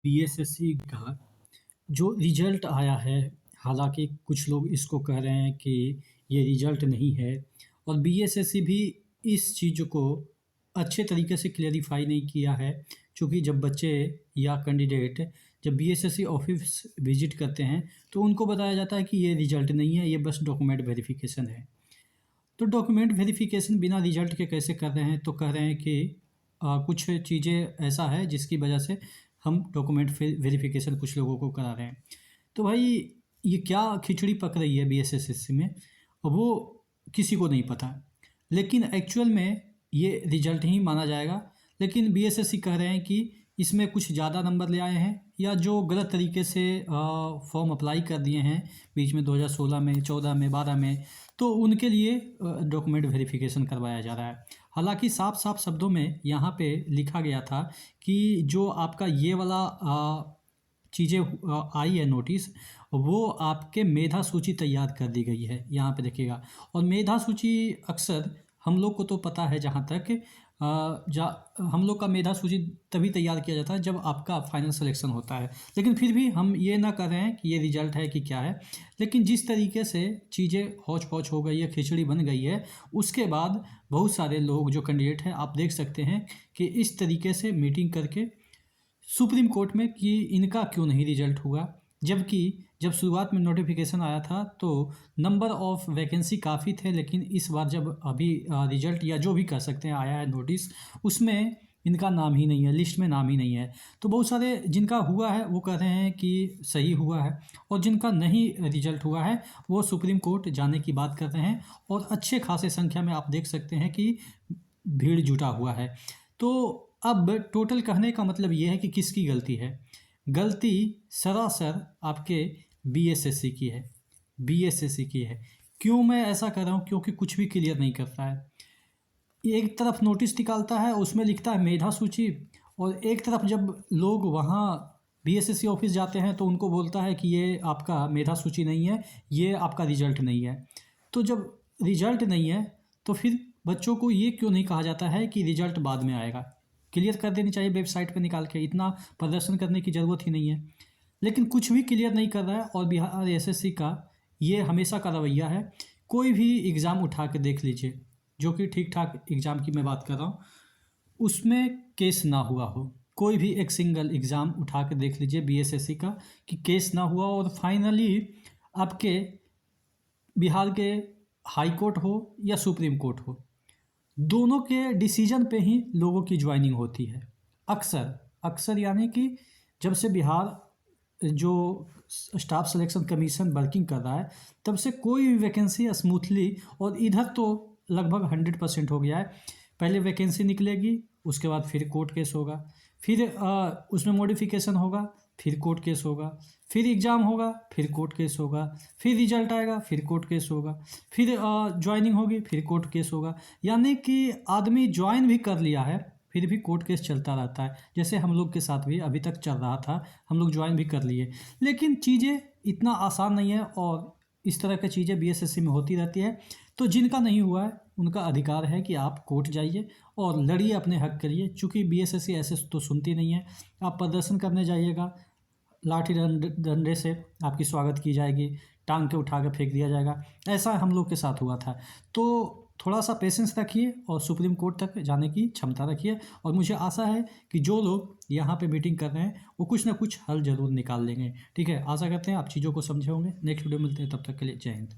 BSSC का जो result आया है, हालाँकि कुछ लोग इसको कह रहे हैं कि ये रिजल्ट नहीं है और बीएसएससी भी इस चीज़ को अच्छे तरीके से क्लेरिफ़ाई नहीं किया है। चूँकि जब बच्चे या कैंडिडेट जब बीएसएससी ऑफ़िस विज़िट करते हैं, तो उनको बताया जाता है कि ये रिजल्ट नहीं है, ये बस डॉक्यूमेंट वेरिफ़िकेशन है। तो डॉक्यूमेंट वेरिफ़िकेशन बिना रिजल्ट के कैसे कर रहे हैं? तो कह रहे हैं कि कुछ चीज़ें ऐसा है जिसकी वजह से हम डॉक्यूमेंट वेरिफ़िकेशन कुछ लोगों को करा रहे हैं। तो भाई ये क्या खिचड़ी पक रही है बीएसएससी में, वो किसी को नहीं पता। लेकिन एक्चुअल में ये रिजल्ट ही माना जाएगा। लेकिन बीएसएससी कह रहे हैं कि इसमें कुछ ज़्यादा नंबर ले आए हैं या जो गलत तरीके से फॉर्म अप्लाई कर दिए हैं बीच में 2016 में, 14 में, 12 में, तो उनके लिए डॉक्यूमेंट वेरिफ़िकेशन करवाया जा रहा है। हालाँकि साफ-साफ शब्दों में यहाँ पे लिखा गया था कि जो आपका ये वाला चीज़ें आई है नोटिस, वो आपके मेधा सूची तैयार कर दी गई है, यहाँ पे देखिएगा। और मेधा सूची अक्सर हम लोग को तो पता है जहाँ तक जा हम लोग का मेधा सूची तभी तैयार किया जाता है जब आपका फाइनल सिलेक्शन होता है। लेकिन फिर भी हम ये ना कर रहे हैं कि ये रिजल्ट है कि क्या है। लेकिन जिस तरीके से चीज़ें हौच-पौच हो गई है, खिचड़ी बन गई है, उसके बाद बहुत सारे लोग जो कैंडिडेट हैं, आप देख सकते हैं कि इस तरीके से मीटिंग करके सुप्रीम कोर्ट में कि इनका क्यों नहीं रिजल्ट हुआ। जबकि जब शुरुआत में नोटिफिकेशन आया था तो नंबर ऑफ़ वैकेंसी काफ़ी थे, लेकिन इस बार जब अभी रिजल्ट या जो भी कह सकते हैं आया है नोटिस, उसमें इनका नाम ही नहीं है, लिस्ट में नाम ही नहीं है। तो बहुत सारे जिनका हुआ है वो कह रहे हैं कि सही हुआ है और जिनका नहीं रिजल्ट हुआ है वो सुप्रीम कोर्ट जाने की बात कर रहे हैं और अच्छे खासे संख्या में आप देख सकते हैं कि भीड़ जुटा हुआ है। तो अब टोटल कहने का मतलब ये है कि किसकी गलती है? गलती सरासर आपके बीएसएससी की है, बीएसएससी की है। क्यों मैं ऐसा कर रहा हूँ? क्योंकि कुछ भी क्लियर नहीं करता है। एक तरफ नोटिस निकालता है, उसमें लिखता है मेधा सूची, और एक तरफ जब लोग वहाँ बीएसएससी ऑफिस जाते हैं तो उनको बोलता है कि ये आपका मेधा सूची नहीं है, ये आपका रिजल्ट नहीं है। तो जब रिजल्ट नहीं है तो फिर बच्चों को ये क्यों नहीं कहा जाता है कि रिजल्ट बाद में आएगा? क्लियर कर देनी चाहिए वेबसाइट पे निकाल के, इतना प्रदर्शन करने की ज़रूरत ही नहीं है। लेकिन कुछ भी क्लियर नहीं कर रहा है और बिहार एसएससी का ये हमेशा का रवैया है। कोई भी एग्ज़ाम उठा के देख लीजिए, जो कि ठीक-ठाक एग्ज़ाम की मैं बात कर रहा हूँ, उसमें केस ना हुआ हो। कोई भी एक सिंगल एग्ज़ाम उठा के देख लीजिए बीएसएससी का कि केस ना हुआ और फाइनली आपके बिहार के हाई कोर्ट हो या सुप्रीम कोर्ट हो, दोनों के डिसीजन पे ही लोगों की ज्वाइनिंग होती है। अक्सर अक्सर यानी कि जब से बिहार जो स्टाफ सिलेक्शन कमीशन वर्किंग कर रहा है, तब से कोई भी वैकेंसी स्मूथली, और इधर तो लगभग 100% हो गया है। पहले वैकेंसी निकलेगी, उसके बाद फिर कोर्ट केस होगा, फिर उसमें मॉडिफिकेशन होगा, फिर कोर्ट केस होगा, फिर एग्ज़ाम होगा, फिर कोर्ट केस होगा, फिर रिजल्ट आएगा, फिर कोर्ट केस होगा, फिर ज्वाइनिंग होगी, फिर कोर्ट केस होगा। यानी कि आदमी ज्वाइन भी कर लिया है, फिर भी कोर्ट केस चलता रहता है। जैसे हम लोग के साथ भी अभी तक चल रहा था, हम लोग ज्वाइन भी कर लिए। लेकिन चीज़ें इतना आसान नहीं है और इस तरह की चीज़ें बीएसएससी में होती रहती है। तो जिनका नहीं हुआ है, उनका अधिकार है कि आप कोर्ट जाइए और लड़िए अपने हक के लिए। चूँकि बीएसएससी ऐसे तो सुनती नहीं है। आप प्रदर्शन करने जाइएगा, लाठी डंडे से आपकी स्वागत की जाएगी, टांग के उठा के फेंक दिया जाएगा। ऐसा हम लोग के साथ हुआ था। तो थोड़ा सा पेशेंस रखिए और सुप्रीम कोर्ट तक जाने की क्षमता रखिए, और मुझे आशा है कि जो लोग यहाँ पे मीटिंग कर रहे हैं वो कुछ ना कुछ हल ज़रूर निकाल लेंगे। ठीक है, आशा करते हैं आप चीज़ों को समझे होंगे। नेक्स्ट वीडियो मिलते हैं, तब तक के लिए जय हिंद।